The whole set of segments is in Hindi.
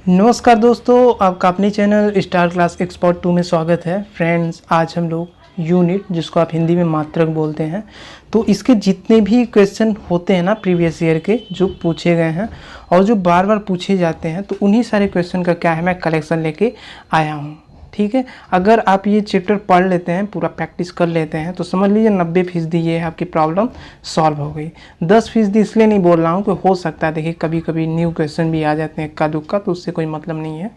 नमस्कार दोस्तों, आपका अपने चैनल स्टार क्लास एक्सपर्ट 2 में स्वागत है। फ्रेंड्स, आज हम लोग यूनिट, जिसको आप हिंदी में मात्रक बोलते हैं, तो इसके जितने भी क्वेश्चन होते हैं ना प्रीवियस ईयर के जो पूछे गए हैं और जो बार बार पूछे जाते हैं, तो उन्हीं सारे क्वेश्चन का क्या है मैं कलेक्शन लेके आया हूँ। ठीक है, अगर आप ये चैप्टर पढ़ लेते हैं, पूरा प्रैक्टिस कर लेते हैं, तो समझ लीजिए 90% ये आपकी प्रॉब्लम सॉल्व हो गई। 10% इसलिए नहीं बोल रहा हूँ कि हो सकता है, देखिए कभी कभी न्यू क्वेश्चन भी आ जाते हैं इक्का दुक्का, तो उससे कोई मतलब नहीं है।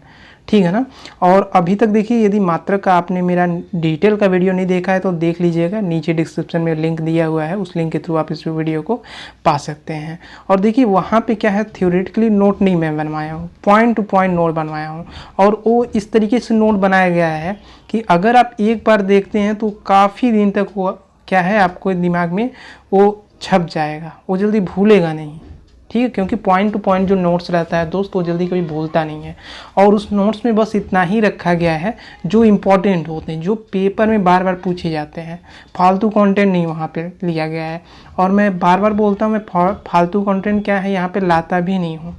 ठीक है ना। और अभी तक देखिए, यदि मात्रक का आपने मेरा डिटेल का वीडियो नहीं देखा है तो देख लीजिएगा, नीचे डिस्क्रिप्शन में लिंक दिया हुआ है, उस लिंक के थ्रू आप इस वीडियो को पा सकते हैं। और देखिए वहाँ पे क्या है, थ्योरेटिकली नोट नहीं मैं बनवाया हूँ, पॉइंट टू पॉइंट नोट बनवाया हूँ। और वो इस तरीके से नोट बनाया गया है कि अगर आप एक बार देखते हैं तो काफ़ी दिन तक वो क्या है आपको दिमाग में वो छप जाएगा, वो जल्दी भूलेगा नहीं। ठीक है, क्योंकि पॉइंट टू पॉइंट जो नोट्स रहता है दोस्त, वो जल्दी कभी भूलता नहीं है। और उस नोट्स में बस इतना ही रखा गया है जो इम्पोर्टेंट होते हैं, जो पेपर में बार बार पूछे जाते हैं। फालतू कंटेंट नहीं वहाँ पे लिया गया है। और मैं बार बार बोलता हूँ, मैं फालतू कंटेंट क्या है यहाँ पे लाता भी नहीं हूँ।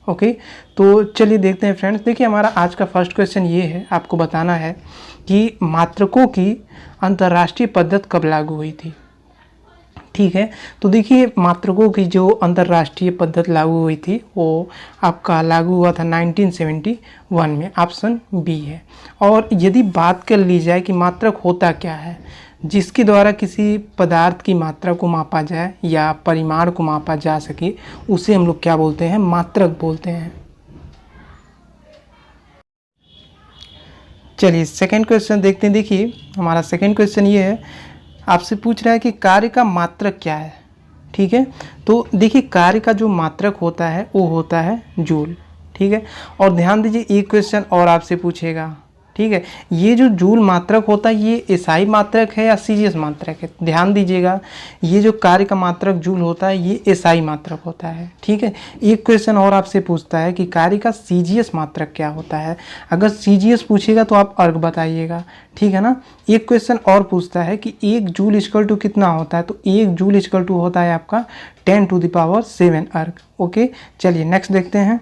ओके, तो चलिए देखते हैं फ्रेंड्स। देखिए हमारा आज का फर्स्ट क्वेश्चन ये है, आपको बताना है कि मात्रकों की अंतर्राष्ट्रीय पद्धति कब लागू हुई थी। ठीक है, तो देखिए मात्रकों की जो अंतर्राष्ट्रीय पद्धति लागू हुई थी वो आपका लागू हुआ था 1971 में, ऑप्शन बी है। और यदि बात कर ली जाए कि मात्रक होता क्या है, जिसके द्वारा किसी पदार्थ की मात्रा को मापा जाए या परिमाण को मापा जा सके, उसे हम लोग क्या बोलते हैं, मात्रक बोलते हैं। चलिए सेकंड क्वेश्चन देखते हैं। देखिए हमारा सेकंड क्वेश्चन ये है, आपसे पूछ रहा है कि कार्य का मात्रक क्या है। ठीक है, तो देखिए कार्य का जो मात्रक होता है वो होता है जूल। ठीक है, और ध्यान दीजिए एक क्वेश्चन और आपसे पूछेगा। ठीक है, ये जो जूल मात्रक होता है ये एसआई मात्रक है या सीजीएस मात्रक है। ध्यान दीजिएगा, ये जो कार्य का मात्रक जूल होता है ये एसआई मात्रक होता है। ठीक है, एक क्वेश्चन और आपसे पूछता है कि कार्य का सीजीएस मात्रक क्या होता है। अगर सीजीएस पूछेगा तो आप अर्ग बताइएगा। ठीक है ना। एक क्वेश्चन और पूछता है कि 1 जूल इक्वल टू कितना होता है, तो 1 जूल इक्वल टू होता है आपका 10⁻7 अर्ग। ओके, चलिए नेक्स्ट देखते हैं।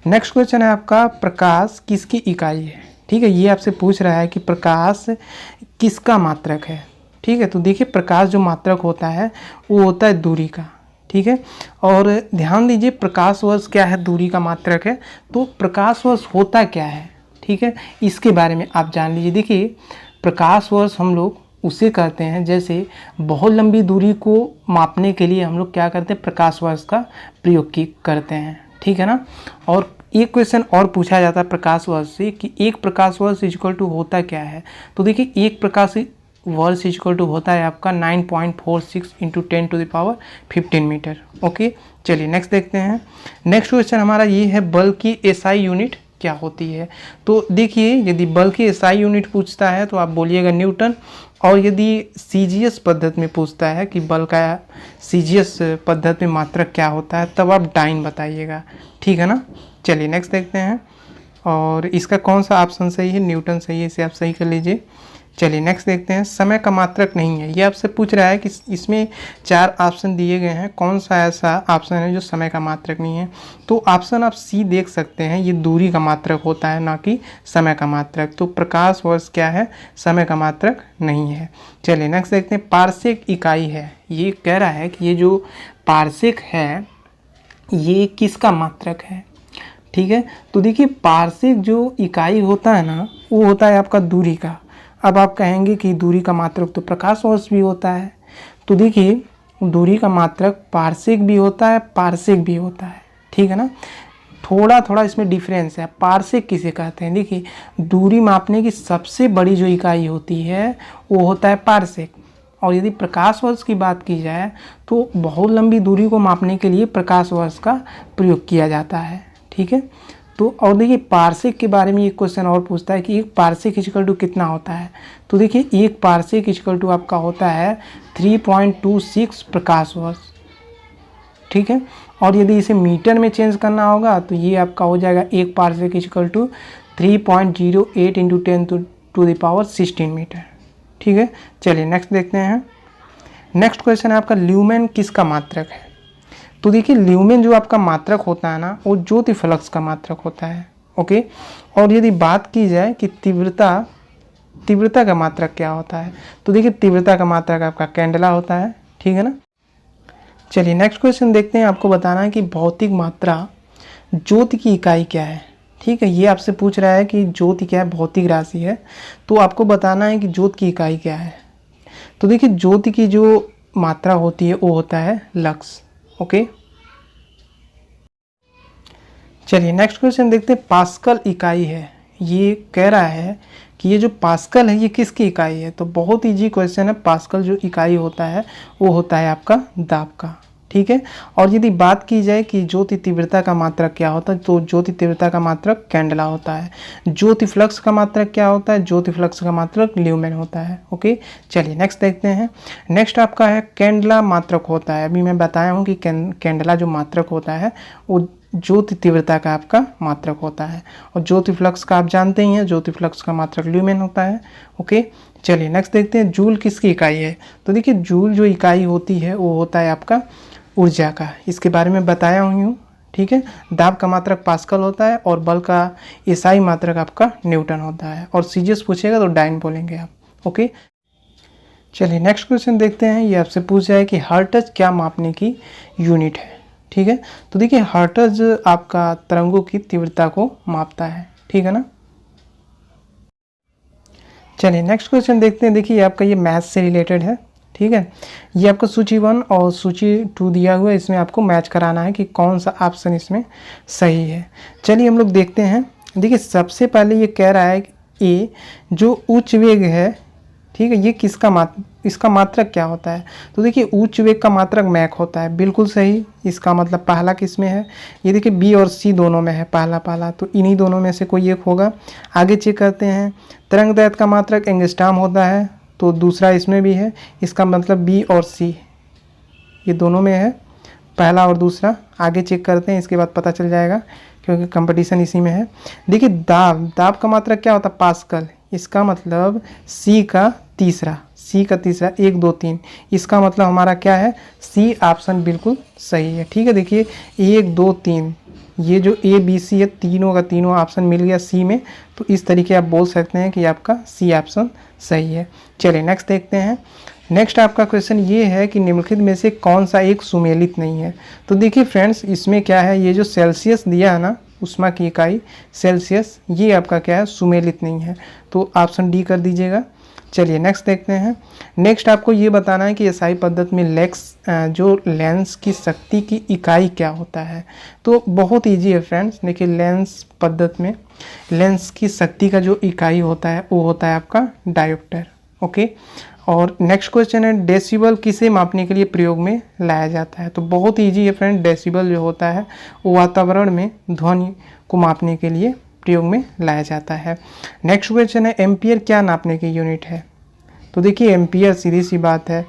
नेक्स्ट क्वेश्चन है आपका, प्रकाश किसकी इकाई है। ठीक है, ये आपसे पूछ रहा है कि प्रकाश किसका मात्रक है। ठीक है, तो देखिए प्रकाश जो मात्रक होता है वो होता है दूरी का। ठीक है, और ध्यान दीजिए प्रकाश वर्ष क्या है, दूरी का मात्रक है। तो प्रकाश वर्ष होता क्या है, ठीक है, इसके बारे में आप जान लीजिए। देखिए प्रकाश वर्ष हम लोग उसे कहते हैं, जैसे बहुत लंबी दूरी को मापने के लिए हम लोग क्या करते हैं, प्रकाश वर्ष का प्रयोग करते हैं। ठीक है ना। और एक क्वेश्चन और पूछा जाता है प्रकाश वर्ष से कि एक प्रकाश वर्ष इक्वल टू होता क्या है। तो देखिए एक प्रकाश वर्ष इक्वल टू होता है आपका 9.46 × 10⁻15 मीटर। ओके, चलिए नेक्स्ट देखते हैं। नेक्स्ट क्वेश्चन हमारा ये है, बल की एसआई यूनिट क्या होती है। तो देखिए यदि बल की एसआई यूनिट पूछता है तो आप बोलिएगा न्यूटन। और यदि सीजीएस पद्धति में पूछता है कि बल का सीजीएस पद्धति में मात्रक क्या होता है, तब आप डाइन बताइएगा। ठीक है ना। चलिए नेक्स्ट देखते हैं, और इसका कौन सा ऑप्शन सही है, न्यूटन सही है, इसे आप सही कर लीजिए। चलिए नेक्स्ट देखते हैं, समय का मात्रक नहीं है। ये आपसे पूछ रहा है कि इसमें 4 ऑप्शन दिए गए हैं, कौन सा ऐसा ऑप्शन है जो समय का मात्रक नहीं है। तो ऑप्शन आप सी देख सकते हैं, ये दूरी का मात्रक होता है, ना कि समय का मात्रक। तो प्रकाश वर्ष क्या है, समय का मात्रक नहीं है। चलिए नेक्स्ट देखते हैं, पारसेक इकाई है। ये कह रहा है कि ये जो पारसेक है ये किसका मात्रक है। ठीक है, तो देखिए पारसेक जो इकाई होता है ना, वो होता है आपका दूरी का। अब आप कहेंगे कि दूरी का मात्रक तो प्रकाश वर्ष भी होता है। तो देखिए दूरी का मात्रक पारसेक भी होता है, पारसेक भी होता है। ठीक है ना, थोड़ा थोड़ा इसमें डिफरेंस है। पारसेक किसे कहते हैं, देखिए दूरी मापने की सबसे बड़ी जो इकाई होती है वो होता है पारसेक। और यदि प्रकाश वर्ष की बात की जाए तो बहुत लंबी दूरी को मापने के लिए प्रकाश वर्ष का प्रयोग किया जाता है। ठीक है, तो और देखिए पारसेक के बारे में एक क्वेश्चन और पूछता है कि एक पारसेक इक्वल टू कितना होता है। तो देखिए एक पारसेक इक्वल टू आपका होता है 3.26 प्रकाश वर्ष। ठीक है, और यदि इसे मीटर में चेंज करना होगा तो ये आपका हो जाएगा एक पारसेक इक्वल टू 3.08 × 10⁻16 मीटर। ठीक है, चलिए नेक्स्ट देखते हैं। नेक्स्ट क्वेश्चन है आपका, ल्यूमेन किसका मात्रक है। तो देखिए ल्यूमेन जो आपका मात्रक होता है ना, वो ज्योति फ्लक्स का मात्रक होता है। ओके, और यदि बात की जाए कि तीव्रता का मात्रक क्या होता है, तो देखिए तीव्रता का मात्रक आपका कैंडेला होता है। ठीक है ना। चलिए नेक्स्ट क्वेश्चन देखते हैं। आपको बताना है कि भौतिक मात्रा ज्योति की इकाई क्या है। ठीक है, ये आपसे पूछ रहा है कि ज्योति क्या है, भौतिक राशि है, तो आपको बताना है कि ज्योति की इकाई क्या है। तो देखिए ज्योति की जो मात्रा होती है वो होता है लक्स। ओके, चलिए नेक्स्ट क्वेश्चन देखते हैं। पास्कल इकाई है, ये कह रहा है कि ये जो पास्कल है ये किसकी इकाई है। तो बहुत इजी क्वेश्चन है। पास्कल जो इकाई होता है वो होता है आपका दाब का। ठीक है, और यदि बात की जाए कि ज्योति तीव्रता का मात्रक क्या होता है, तो ज्योति तीव्रता का मात्रक कैंडेला होता है। ज्योति फ्लक्स का मात्रक क्या होता है, ज्योति फ्लक्स का मात्रक ल्यूमेन होता है। ओके, चलिए नेक्स्ट देखते हैं। नेक्स्ट आपका है कैंडेला मात्रक होता है। अभी मैं बताया हूँ कि कैंडेला जो मात्रक होता है वो ज्योति तीव्रता का आपका मात्रक होता है, और ज्योति फ्लक्स का आप जानते ही हैं, ज्योति फ्लक्स का मात्रक ल्यूमेन होता है। ओके, चलिए नेक्स्ट देखते हैं। जूल किसकी इकाई है। तो देखिए जूल जो इकाई होती है वो होता है आपका ऊर्जा का, इसके बारे में बताया हूँ। ठीक है, दाब का मात्रक पास्कल होता है और बल का एसआई मात्रक आपका न्यूटन होता है, और सीजीएस पूछेगा तो डाइन बोलेंगे आप। ओके, चलिए नेक्स्ट क्वेश्चन देखते हैं। ये आपसे पूछ रहा है कि हर्ट्ज क्या मापने की यूनिट है। ठीक है, तो देखिए हर्ट्ज आपका तरंगों की तीव्रता को मापता है। ठीक है ना। चलिए नेक्स्ट क्वेश्चन देखते हैं। देखिए आपका ये मैथ से रिलेटेड है। ठीक है, ये आपको सूची 1 और सूची 2 दिया हुआ है, इसमें आपको मैच कराना है कि कौन सा ऑप्शन इसमें सही है। चलिए हम लोग देखते हैं। देखिए सबसे पहले ये कह रहा है कि ए जो उच्च वेग है, ठीक है, ये इसका मात्रक क्या होता है। तो देखिए उच्च वेग का मात्रक मैक होता है, बिल्कुल सही। इसका मतलब पहला किस में है, ये देखिए बी और सी दोनों में है पहला, तो इन्हीं दोनों में से कोई एक होगा। आगे चेक करते हैं। तरंग दैर्घ्य का मात्रक एंगस्ट्रॉम होता है, तो दूसरा इसमें भी है, इसका मतलब बी और सी ये दोनों में है, पहला और दूसरा। आगे चेक करते हैं, इसके बाद पता चल जाएगा क्योंकि कंपटीशन इसी में है। देखिए दाब का मात्रक क्या होता है, पास्कल, इसका मतलब सी का तीसरा 1 2 3, इसका मतलब हमारा क्या है, सी ऑप्शन बिल्कुल सही है। ठीक है, देखिए 1 2 3 ये जो ए बी सी है तीनों का तीनों ऑप्शन मिल गया सी में, तो इस तरीके आप बोल सकते हैं कि आपका सी ऑप्शन सही है। चलिए नेक्स्ट देखते हैं। नेक्स्ट आपका क्वेश्चन ये है कि निम्नलिखित में से कौन सा एक सुमेलित नहीं है। तो देखिए फ्रेंड्स इसमें क्या है, ये जो सेल्सियस दिया है ना, उष्मा की इकाई सेल्सियस, ये आपका क्या है, सुमेलित नहीं है, तो ऑप्शन डी कर दीजिएगा। चलिए नेक्स्ट देखते हैं। नेक्स्ट आपको ये बताना है कि एसआई पद्धति में जो लेंस की शक्ति की इकाई क्या होता है। तो बहुत इजी है फ्रेंड्स। देखिए लेंस पद्धति में लेंस की शक्ति का जो इकाई होता है वो होता है आपका डायोप्टर। ओके, और नेक्स्ट क्वेश्चन है डेसिबल किसे मापने के लिए प्रयोग में लाया जाता है। तो बहुत इजी है फ्रेंड। डेसिबल जो होता है वो वातावरण में ध्वनि को मापने के लिए प्रयोग में लाया जाता है। नेक्स्ट क्वेश्चन है एम्पियर क्या नापने की यूनिट है। तो देखिए एम्पियर सीधी सी बात है,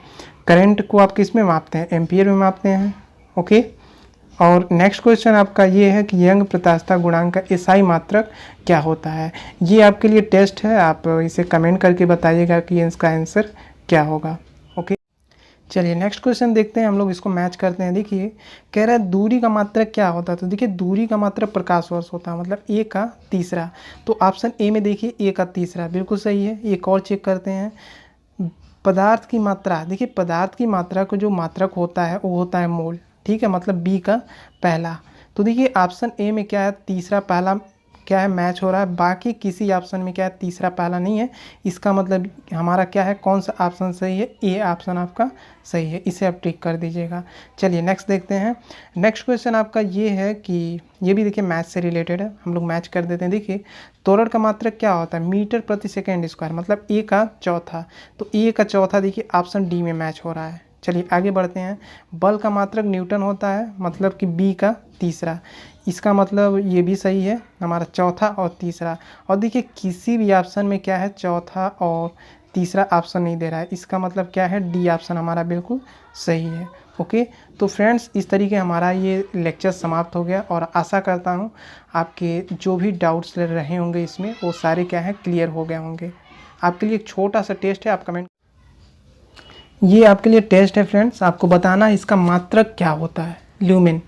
करंट को आप किस में मापते हैं, एम्पियर में मापते हैं। ओके, और नेक्स्ट क्वेश्चन आपका ये है कि यंग प्रत्यास्थता गुणांक का एसआई मात्रक क्या होता है। ये आपके लिए टेस्ट है, आप इसे कमेंट करके बताइएगा कि इसका आंसर क्या होगा। ओके, चलिए नेक्स्ट क्वेश्चन देखते हैं। हम लोग इसको मैच करते हैं। देखिए कह रहा है दूरी का मात्रक क्या होता है। तो देखिए दूरी का मात्रक प्रकाश वर्ष होता है, मतलब ए का तीसरा। तो ऑप्शन ए में देखिए ए का तीसरा बिल्कुल सही है। एक और चेक करते हैं। पदार्थ की मात्रा, देखिए पदार्थ की मात्रा को जो मात्रक होता है वो होता है मोल। ठीक है, मतलब बी का पहला। तो देखिए ऑप्शन ए में क्या है, तीसरा पहला क्या है, मैच हो रहा है। बाकी किसी ऑप्शन में क्या है, तीसरा पहला नहीं है। इसका मतलब हमारा क्या है, कौन सा ऑप्शन सही है, ए ऑप्शन आपका सही है, इसे आप टिक कर दीजिएगा। चलिए नेक्स्ट देखते हैं। नेक्स्ट क्वेश्चन आपका ये है कि ये भी देखिए मैथ से रिलेटेड है, हम लोग मैच कर देते हैं। देखिए त्वरण का मात्रक क्या होता है, मीटर प्रति सेकेंड स्क्वायर, मतलब ए का चौथा। तो ए का चौथा देखिए ऑप्शन डी में मैच हो रहा है। चलिए आगे बढ़ते हैं। बल का मात्रक न्यूटन होता है, मतलब कि बी का तीसरा। इसका मतलब ये भी सही है, हमारा चौथा और तीसरा। और देखिए किसी भी ऑप्शन में क्या है, चौथा और तीसरा ऑप्शन नहीं दे रहा है, इसका मतलब क्या है, डी ऑप्शन हमारा बिल्कुल सही है। ओके, तो फ्रेंड्स इस तरीके हमारा ये लेक्चर समाप्त हो गया, और आशा करता हूँ आपके जो भी डाउट्स रहे होंगे इसमें वो सारे क्या है, क्लियर हो गए होंगे। आपके लिए एक छोटा सा टेस्ट है, आप कमेंट, ये आपके लिए टेस्ट है फ्रेंड्स, आपको बताना इसका मात्रक क्या होता है। ल्यूमेन।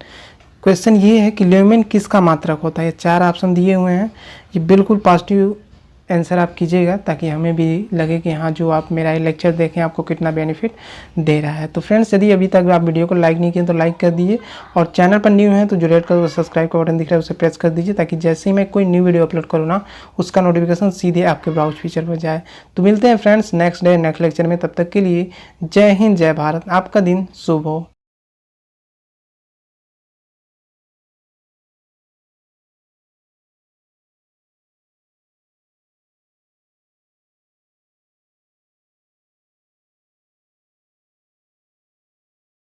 क्वेश्चन ये है कि ल्यूमेन किसका मात्रक होता है। ये 4 ऑप्शन दिए हुए हैं, ये बिल्कुल पॉजिटिव आंसर आप कीजिएगा ताकि हमें भी लगे कि हाँ जो आप मेरा ये लेक्चर देखें आपको कितना बेनिफिट दे रहा है। तो फ्रेंड्स यदि अभी तक आप वीडियो को लाइक नहीं किए तो लाइक कर दीजिए, और चैनल पर न्यू हैं तो जो रेड कलर का सब्सक्राइब का बटन दिख रहा है उसे प्रेस कर दीजिए ताकि जैसे ही मैं कोई न्यू वीडियो अपलोड करूँ ना उसका नोटिफिकेशन सीधे आपके ब्राउज फीचर पर जाए। तो मिलते हैं friends next day next lecture में, तब तक के लिए जय हिंद जय भारत, आपका दिन शुभ हो।